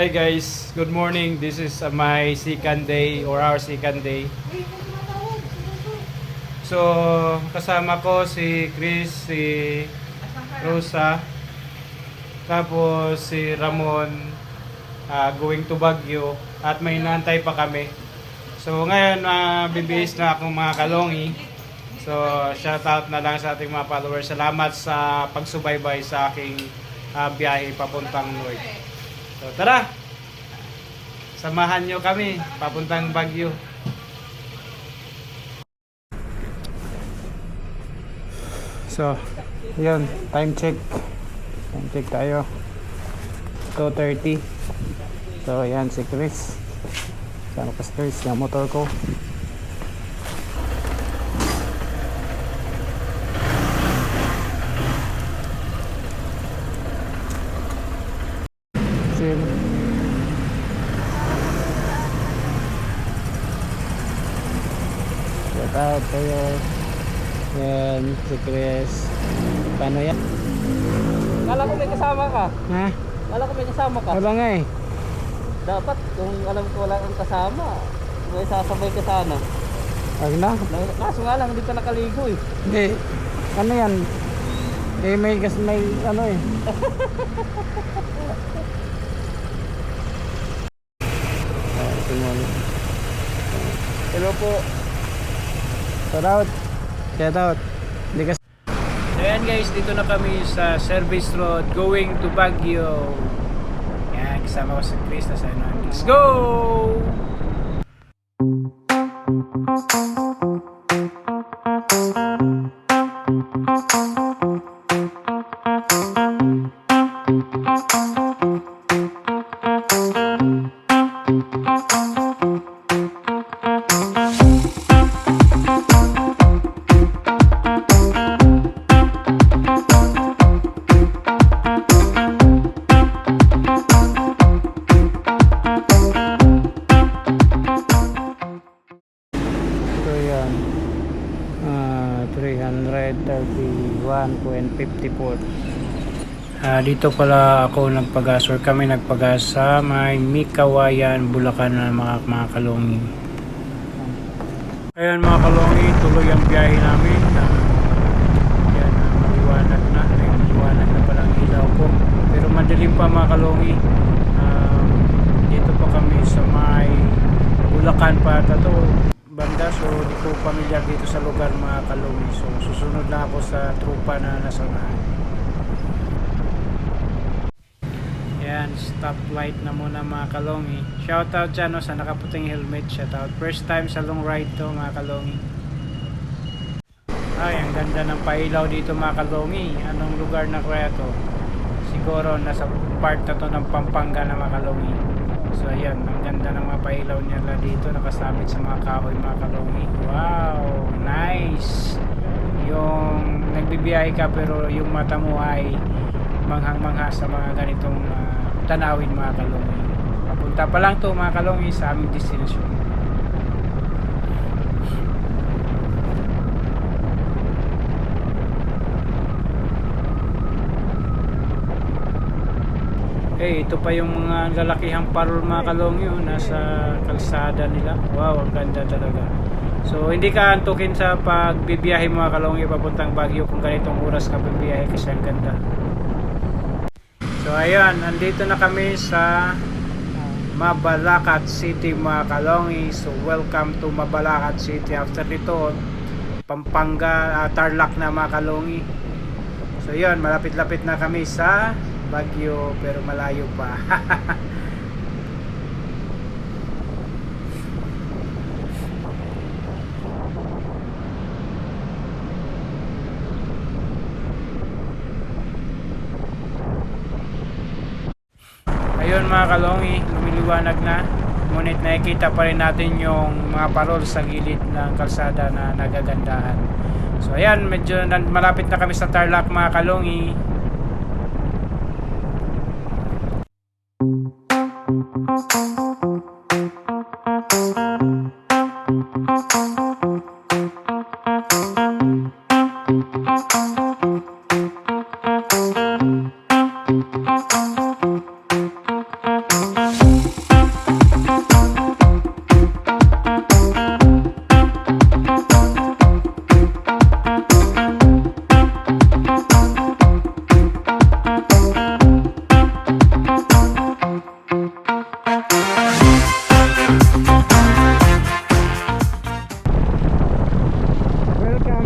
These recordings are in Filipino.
Hi guys, good morning. This is my second day or our second day. So, kasama ko si Chris, si Rosa, tapos si Ramon, going to Baguio, at may inaantay pa kami. So, ngayon, bibihis na akong mga kalongi. So, shout out na lang sa ating mga followers. Salamat sa pagsubaybay sa aking biyahe papuntang North. So, tara! Samahan nyo kami papuntang Baguio. So, yun, time check. Time check tayo. 2:30. So, yan si Chris. Sama ko si Chris, yung motor ko. Shout out kayo. Yan, si Chris. Paano yan? Kala ko may kasama ka. Ha? Kala ko may kasama ka. Wala nga eh. Dapat kung alam ko wala kang kasama, may sasabay ka sana. Wag na. Kaso nga lang, hindi ka nakaligo eh. Hindi. Ano yan? Eh may ano eh. Hello po. Shout out. Shout out. Hindi kasi. So yan guys, dito na kami sa service road going to Baguio. Yan, kasama ko si Chris na sana. Let's go! So yan, 331.54. Dito pala ako nagpagas or kami nagpagas sa may Mikawayan, Bulacan na mga kalongi. Ayan mga kalongi, tuloy ang biyahe namin. Yan, maliwanag na. Maliwanag na pala ang ilaw ko. Pero madilim pa mga kalongi. Dito pa kami sa may Bulacan pa to banda, so di ko pamilyar dito sa lugar mga kalongi. So susunod na ako sa trupa na nasamahan. Yan, stoplight na muna mga kalongi. Shoutout dyan sa nakaputing helmet. Shoutout. First time sa long ride to mga kalongi. Ay, ang ganda ng pailaw dito mga kalongi. Anong lugar na kaya to? Siguro nasa part na to ng Pampanga na mga kalongi. So ayan, ang ganda ng mga pailaw nila dito, nakasabit sa mga kahoy mga kalongi. Wow, nice. Yung nagbibiyahe ka pero yung mata mo ay manghang-mangha sa mga ganitong tanawin mga kalongi. Papunta pa lang to mga kalongi sa aming destination. Eh, ito pa yung mga lalakihang parol mga kalongi, nasa kalsada nila. Wow, ang ganda talaga. So, hindi ka antukin sa pagbibiyahe mga kalongi papuntang Baguio kung ganitong oras ka bibiyahe kasi ang ganda. So, ayan, nandito na kami sa Mabalacat City mga kalongi. So, welcome to Mabalacat City. After nito, Pampanga, Tarlac na mga kalongi. So, yun, malapit-lapit na kami sa Baguio pero malayo pa. Ayun mga kalongi, lumiliwanag na. Ngunit nakikita pa rin natin yung mga parol sa gilid ng kalsada na nagagandahan. So ayan, medyo malapit na kami sa Tarlac mga kalongi.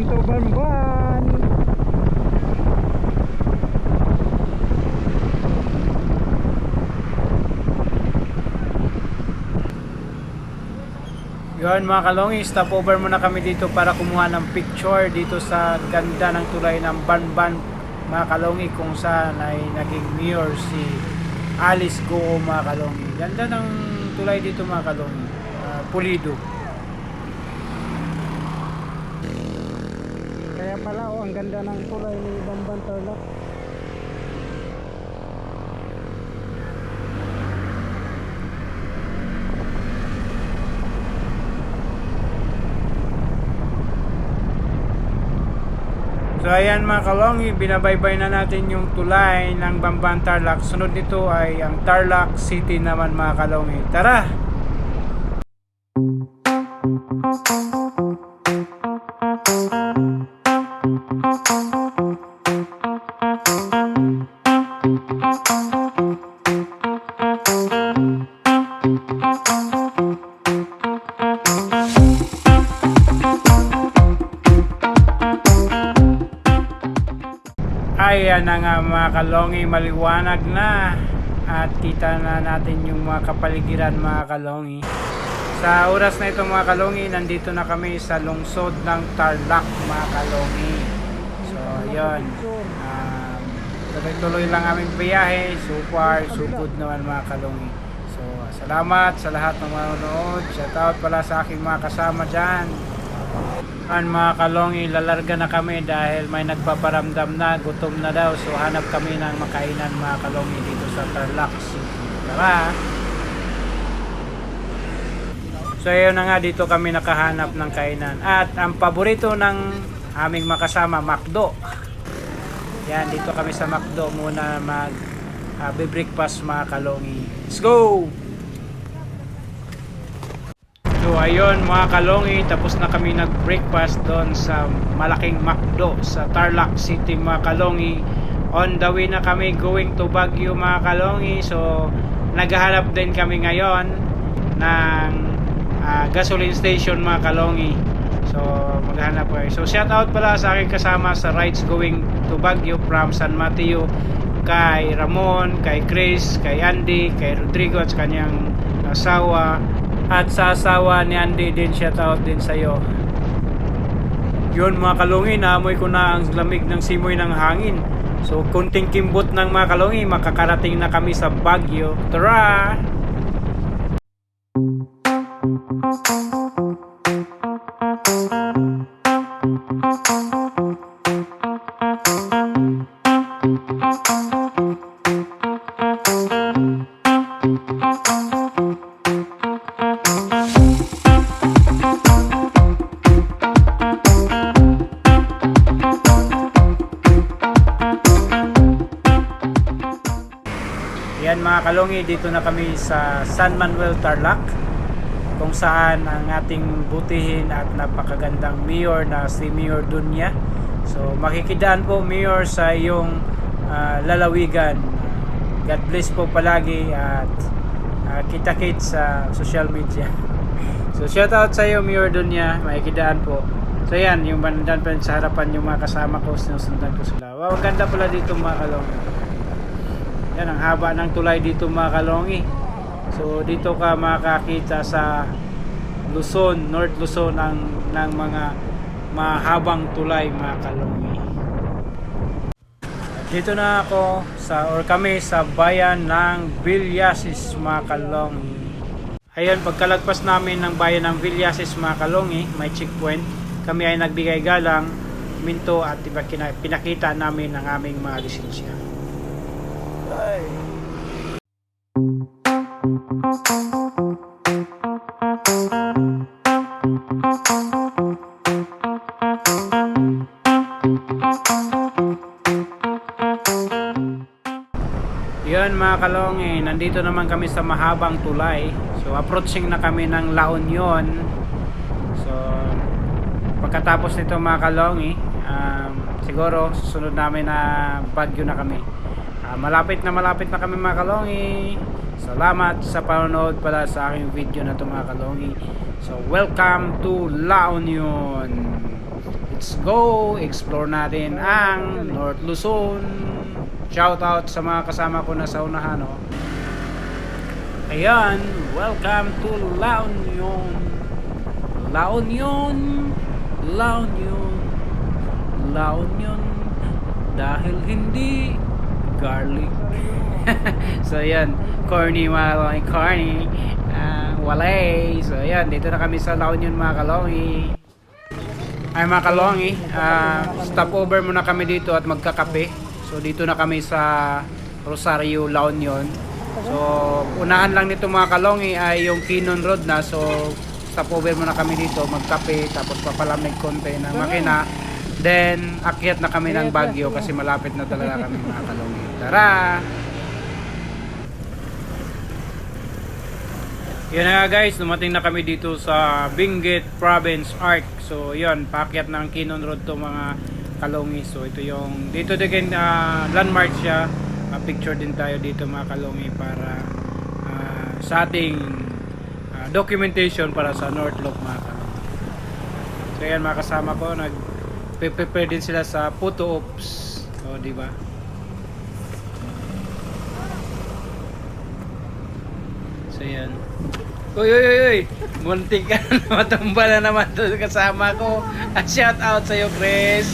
Welcome to Banban. Yun mga kalongi, stop over muna kami dito para kumuha ng picture dito sa ganda ng tulay ng Banban mga kalongi, kung saan ay naging mayor si Alice Goo mga kalongi. Ganda ng tulay dito mga kalongi, pulido. Kaya pala ang ganda ng tulay ni Banban Tarlac. So ayan mga kalongi, binabaybay na natin yung tulay ng Banban Tarlac. Sunod nito ay ang Tarlac City naman mga kalongi. Tara! Ayan na nga mga kalongi, maliwanag na at kita na natin yung mga kapaligiran mga kalongi. Sa oras na ito mga kalongi, nandito na kami sa lungsod ng Tarlac mga kalongi. So yun, tuloy-tuloy lang aming biyahe. So far, so good naman mga kalongi. So salamat sa lahat ng manonood. Shout out pala sa aking mga kasama dyan. An mga kalongi, lalarga na kami dahil may nagpaparamdam na, gutom na daw. So hanap kami ng makainan mga kalongi dito sa Tarlac City. Tara! So ayun na nga, dito kami nakahanap ng kainan. At ang paborito ng aming makasama, McDo. Yan, dito kami sa McDo muna mag-breakfast mga kalongi. Let's go! So ayun mga kalongi, tapos na kami nag-breakfast doon sa malaking McDo sa Tarlac City mga kalongi. On the way na kami going to Baguio mga kalongi. So naghahanap din kami ngayon ng gasoline station mga kalongi. So maghanap ko. So shout out pala sa aking kasama sa rides going to Baguio from San Mateo, kay Ramon, kay Chris, kay Andy, kay Rodrigo at kanyang asawa. At sa asawa ni Andy din, shout out din sa iyo. Yun mga kalongi, naamoy ko na ang lamig ng simoy ng hangin. So kunting kimbot ng mga kalongi, makakarating na kami sa Baguio. Tara! Yan mga kalongi, dito na kami sa San Manuel Tarlac, kung saan ang ating butihin at napakagandang mayor na si Mayor Dunya. So makikidaan po Mayor sa iyong lalawigan. God bless po palagi at kita-kits sa social media. So shout out sa iyo Mayor Dunya, makikidaan po. So yan, yung bandan pa sa harapan yung mga kasama ko, sinusundan ko sila. Wow, ganda pala dito mga kalongi. Yan, ang haba ng tulay dito mga kalongi. So dito ka makakita sa Luzon, North Luzon ng mga mahabang tulay mga kalongi. Dito na ako kami sa bayan ng Villasis mga kalongi. Ayun, pagkalagpas namin ng bayan ng Villasis mga kalongi, may checkpoint. Kami ay nagbigay galang, minto at pinakita namin ang aming mga lisensya. Ay. Yun mga kalongi, nandito naman kami sa mahabang tulay. So approaching na kami ng La Union. So pagkatapos nito mga kalongi, siguro susunod namin na Baguio na kami. Malapit na kami mga kalongi. Salamat sa panonood pala sa aking video na ito mga kalongi. So welcome to La Union. Let's let's go! Explore natin ang North Luzon. Shoutout sa mga kasama ko na sa unahan. Oh. Ayan, welcome to La Union. La Union, La Union, La Union. Dahil hindi garlic. So ayan, corny mga kalongi, corny. Walay. So ayan, dito na kami sa La Union mga kalongi. Ay mga kalongi, stopover muna kami dito at magkakape. So dito na kami sa Rosario, La Union. So unahan lang nito mga kalongi ay yung Kinon Road na. So stopover muna kami dito, magkape, tapos papalamig konti ng makina. Then akyat na kami ng Baguio kasi malapit na talaga kami mga kalongi. Tara! Yan na nga guys, dumating na kami dito sa Benguet Province Arc. So yun, paakyat ng Kinon Road to mga kalongi. So ito yung, dito din landmark siya. Picture din tayo dito mga kalongi para sa ating documentation para sa North Loop mga kalongi. So yan mga kasama ko, nag-prepare din sila sa photo ops. So di ba? So yan. Uy, uy, uy, uy. Muntik ka na matumba na naman to kasama ko. Shout out sa'yo, Chris.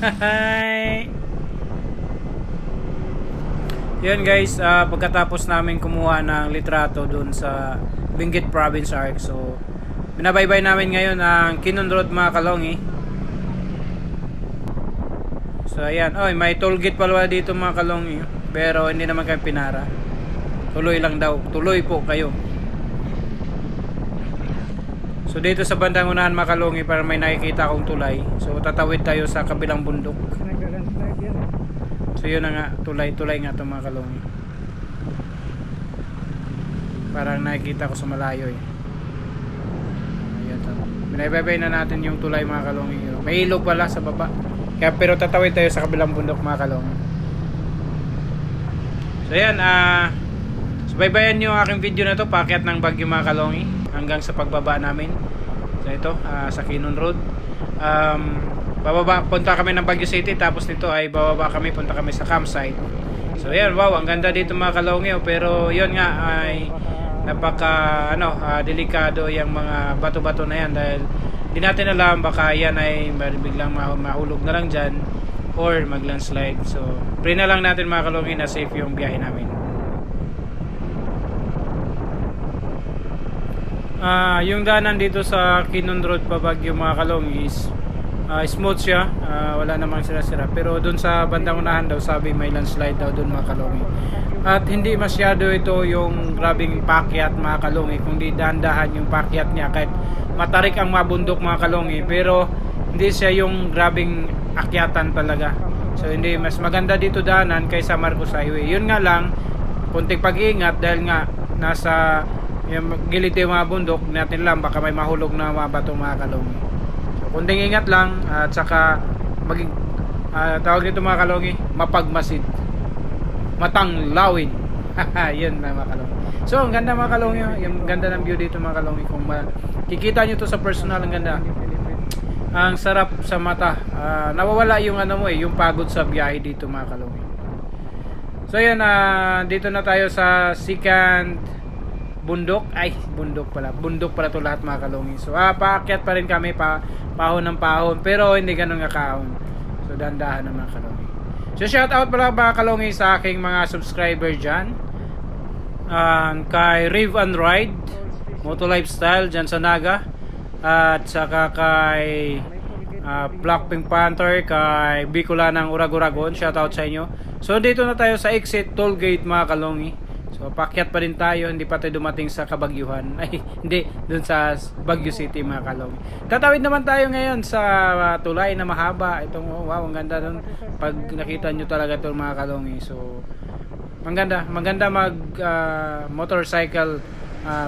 Bye. Yun guys, pagkatapos namin kumuha ng litrato dun sa Benguet Province Arc. So, binabaybay namin ngayon ang Kinon Road mga kalongi. So, ayan. Oy, may toll gate pala dito mga kalongi. Pero hindi naman kayo pinara. Tuloy lang daw. Tuloy po kayo. So dito sa bandang unahan mga kalongi, para may nakikita akong tulay. So tatawid tayo sa kabilang bundok. So yun na nga, tulay nga ito mga kalongi. Parang nakikita ko sa malayo eh. Ayan to. Binaybay na natin yung tulay mga kalongi. May ilog pala sa baba. Kaya pero tatawid tayo sa kabilang bundok mga kalongi. So ayan, subaybayan nyo ang aking video na to, paakyat ng Baguio mga kalongi hanggang sa pagbaba namin. So ito, sa Kinon Road. Bababa, punta kami ng Baguio City, tapos nito ay bababa kami, punta kami sa campsite. So yan, wow, ang ganda dito mga kalongi. Pero yun nga ay napaka delikado yung mga bato-bato na yan, dahil di natin alam, baka yan ay biglang mahulog na lang dyan or mag landslide. So pray na lang natin mga kalongi na safe yung biyahe namin. Yung daanan dito sa Kinon Road pa Baguio mga kalongi is smooth siya, wala namang sira-sira. Pero dun sa bandang unahan daw, sabi may landslide daw dun mga kalongi. At hindi masyado ito yung grabing pakyat mga kalongi, kundi dahan-dahan yung pakyat niya, kahit matarik ang mabundok mga kalongi, pero hindi siya yung grabing akyatan talaga. So hindi, mas maganda dito daanan kaysa Marcos Highway. Yun nga lang, kunting pag-iingat dahil nga nasa yung gilid yung mga bundok, natin lang baka may mahulog na mga bato mga kalongi. So kunting ingat lang, at saka maging tawag nito mga kalongi, mapagmasid, matanglawin. Yun na mga kalongi. So ang ganda mga kalongi, yung ganda ng view dito mga kalongi. Kung kikita nyo to sa personal, ang ganda, ang sarap sa mata. Nawawala yung yung pagod sa biyahe dito mga kalongi. So yan, dito na tayo sa second bundok. Bundok pala to lahat mga kalongi. So paakyat pa rin kami, pahon ng pahon, pero hindi ganun nga kaon. So dandahan ng mga kalongi. So shout out pala mga kalongi sa aking mga subscriber dyan, kay Rive and Ride Moto Lifestyle dyan sa Naga, at saka kay Black Pink Panther, kay Bicola ng Urag-Uragon. Shout out sa inyo. So dito na tayo sa exit toll gate mga kalongi. So paakyat pa rin tayo, hindi pa tayo dumating sa Kabagyuhan. Hindi, dun sa Baguio City mga kalongi. Tatawid naman tayo ngayon sa tulay na mahaba. Itong wow, ang ganda dun. Pag nakita nyo talaga itong mga kalongi. So maganda mag motorcycle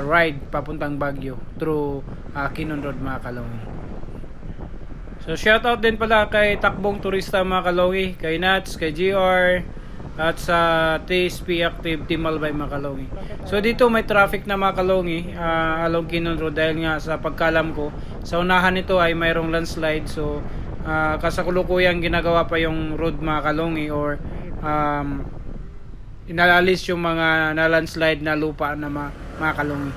ride papuntang Baguio through Kinon Road mga kalongi. So shout out din pala kay Takbong Turista mga kalongi, kay Nats, kay GR, at sa TSP Active Team Albay mga kalongi. So dito may traffic na mga kalongi along Kinon Road, dahil nga sa pagkalam ko sa unahan nito ay mayroong landslide. So kasakulukuyang ginagawa pa yung road mga kalongi, or inalalis yung mga na-landslide na lupa na mga kalongi.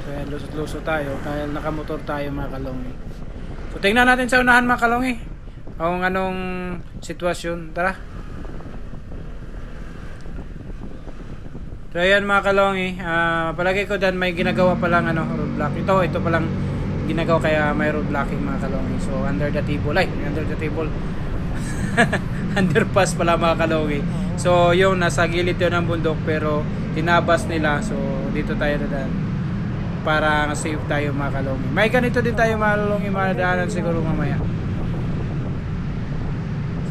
So yan, lusot-lusot tayo dahil nakamotor tayo mga kalongi. So tingnan natin sa unahan mga kalongi kung anong sitwasyon. Tara. So ayan mga kalongi, palagi ko dyan may ginagawa palang roadblock. Ito palang ginagawa kaya may roadblocking mga kalongi. So under the table, underpass pala mga kalongi. So yung nasa gilid yun ng bundok pero tinabas nila. So dito tayo dadaan para safe tayo mga kalongi. May ganito din tayo mga kalongi, madaanan siguro mamaya.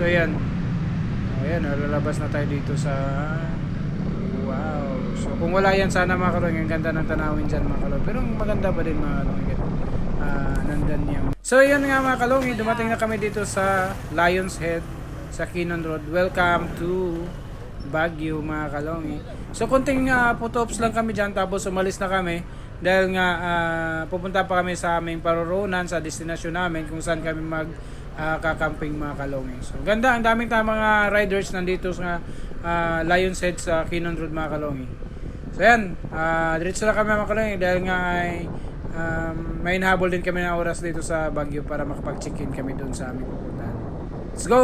So yan. Ayan, lalabas na tayo dito sa wow. So kung wala yan sana mga kalongi, ang ganda ng tanawin dyan mga kalongi. Pero maganda pa din mga kalongi. Nandan yan. So yun nga mga kalongi, dumating na kami dito sa Lions Head sa Kinon Road. Welcome to Baguio mga kalongi. So konting photo-ops lang kami dyan, tapos umalis na kami dahil nga pupunta pa kami sa aming paroroonan sa destinasyon namin kung saan kami kakamping mga kalongi. So ganda, ang daming mga riders nandito sa Lions Head sa Kinon Road mga kalongi. So yan, diretso na kami mga kalongi dahil nga ay may inahabol din kami na oras dito sa Baguio para makapag-check-in kami doon sa aming pupuntahan. Let's go!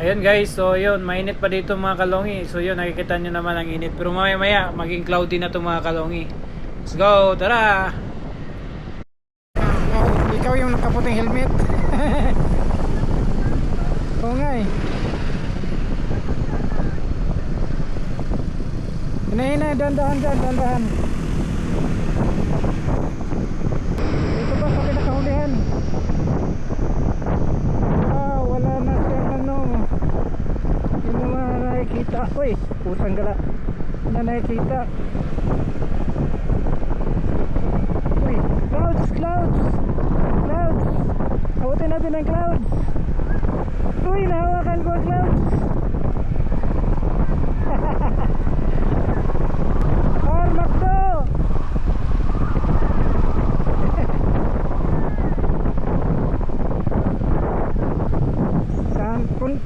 Ayun guys, so yun, mainit pa dito mga kalongi. So yun, nakikita nyo naman ang init. Pero maya maging cloudy na to mga kalongi. Let's go, tara! Ikaw yung nakaputing helmet. Oo nga eh. Hina, dandahan dyan, dandahan. Ito ba sa pinakahulihan? Wala na siyang yung mga nakikita. Uy, putang gala na nakikita. Uy, clouds abutin natin ang clouds. Uy, nahawakan ko ang clouds. Makdo.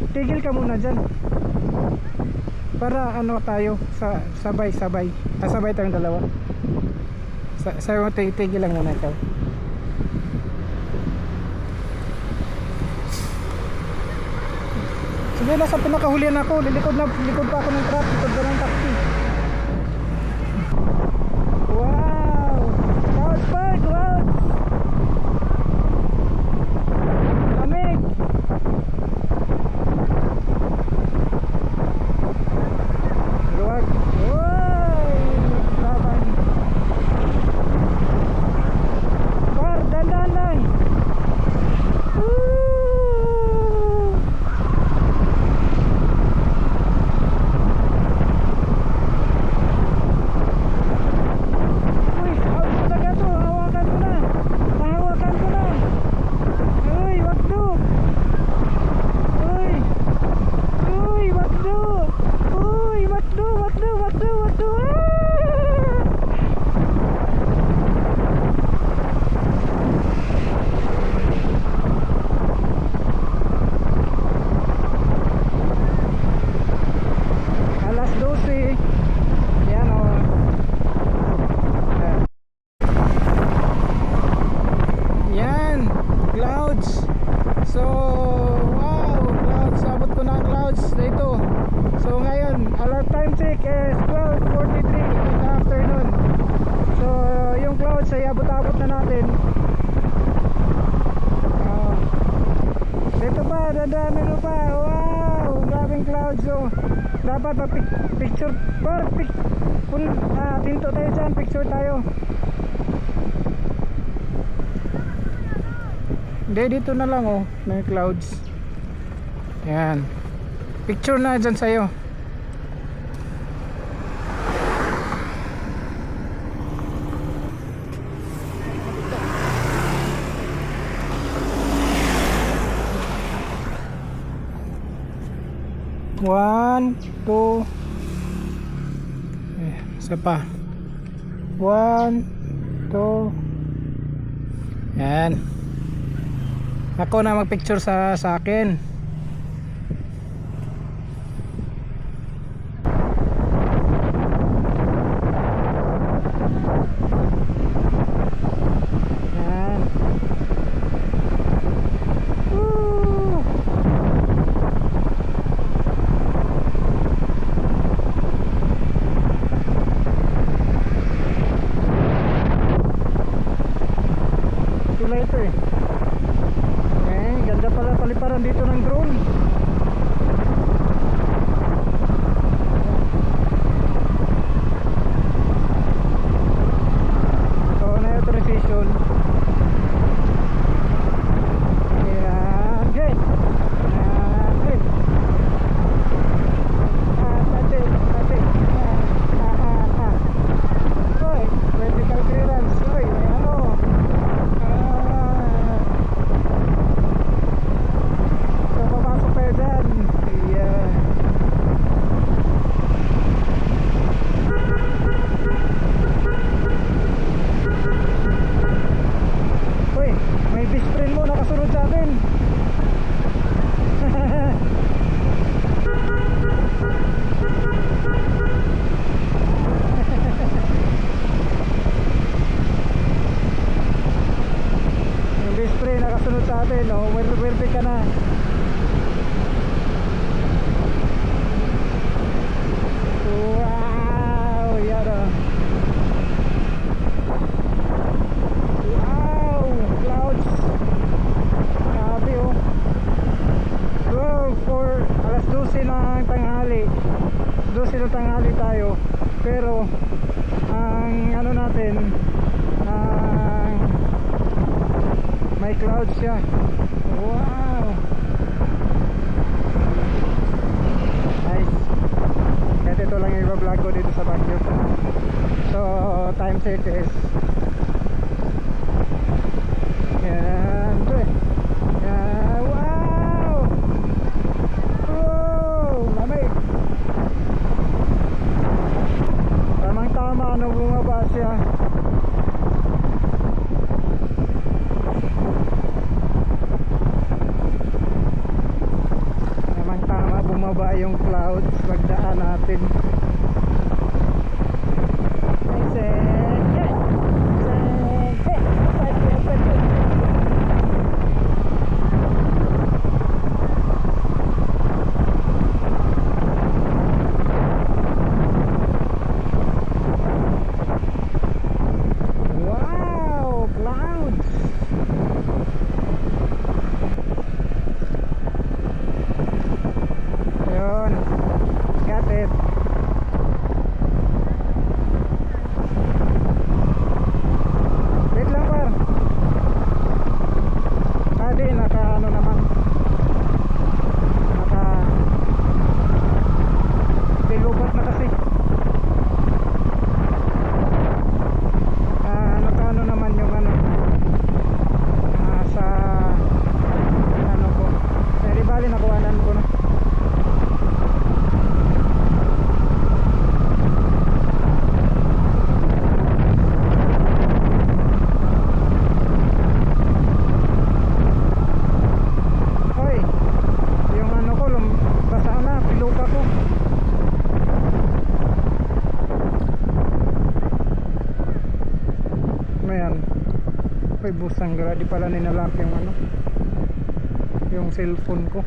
Tigil ka muna dyan para tayo sabay tayong dalawa. Tigil lang muna ikaw. Sige, nasa pinakahulihan ako. Likod pa ako ng truck, likod pa ng taxi. Wow, cloud park, cloud lamig. Luwag. Uy, laban. Par, dandan lang. clouds. So, wow, clouds. Abot ko na ang clouds dito. So ngayon, alarm time check is 12:43 in the afternoon. So, yung clouds ay abot-abot na natin. Dito pa, dadami mo pa. Wow, grabing clouds. So, dapat picture tinto tayo dyan, picture tayo. Hindi, dito na lang oh, may clouds. Yan. Picture na dyan sa'yo. One, two. Isa pa. 1, 2. Yan. Ako na magpicture sa akin. Yan. Woo! See you later. Ganda pala paliparan dito ng drone. So na yung transition. Ayan, good. Ayan, good. Tati. Oy, vertical clearance. Oy, may ano. So papasok tayo dyan. Yeah. Uy, may best friend mo nakasunod sa atin. Yung best friend nakasunod sa atin. Oh, werte ka na. Wow, yara. Wow, clouds. Grabe oh. Well, for alas 12 ng tanghali. 12 ng tanghali tayo. Pero ang ano natin, may clouds siya. Wow. Nice. Kahit ito lang yung iba-vlog ko dito sa Baguio. So, time check is yan. Yan. Wow! Wow! Lamig! Tamang tama nung bumaba siya. Tamang tama bumaba yung clouds pagdaan natin. Wow, clouds. Ayun. Got it. ubos ang gara. Di pala ninalak yung ano, yung cellphone ko.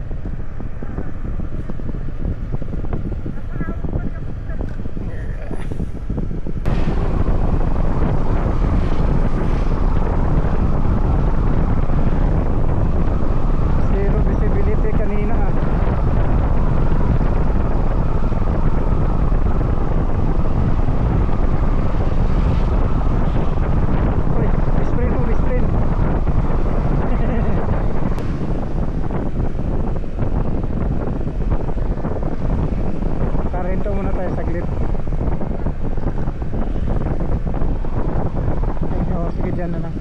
Zero visibility kanina ah. Uy, bisprint mo, bisprint. Karento muna tayo saglit. Ay, oh, sige dyan na lang.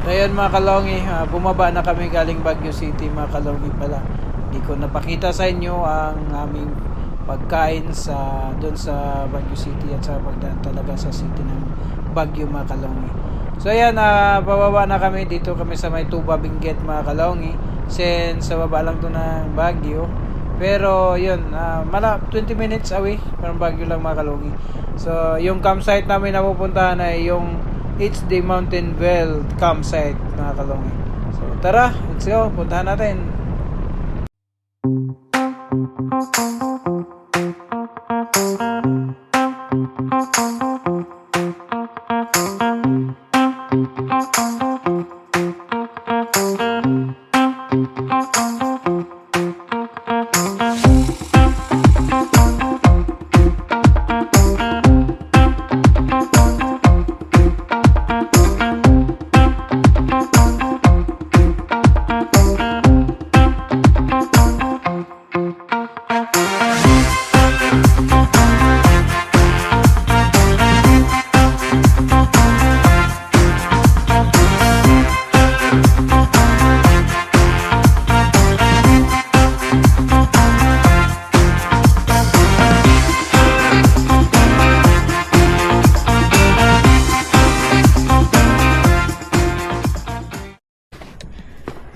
Ayan mga kalongi, bumaba na kami galing Baguio City mga kalongi pala. Hindi ko napakita sa inyo ang aming pagkain sa doon sa Baguio City at sa pagdaan talaga sa city ng Baguio mga kalongi. So ayan, pababa na kami dito kami sa may Tuba Benguet mga kalongi. Since sa baba lang to ng Baguio. Pero yun, 20 minutes away from Baguio lang mga kalongi. So yung campsite namin na pupuntahan ay yung HD Mountain Vale campsite mga kalongi. So tara, let's go, puntahan natin.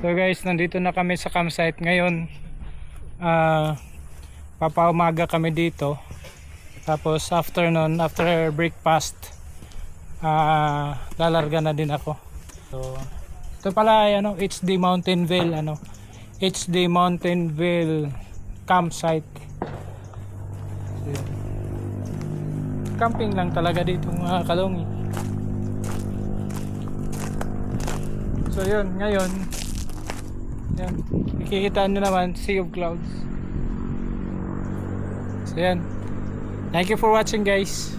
So guys, nandito na kami sa campsite ngayon. Papaumaga kami dito. Tapos afternoon, after breakfast, lalarga na din ako. So ito pala ay HD Mountain Vale, HD Mountain Vale campsite. So, camping lang talaga dito mga kalongi. So yun, ngayon yan, nakikita nyo naman, sea of clouds. So yan, thank you for watching guys.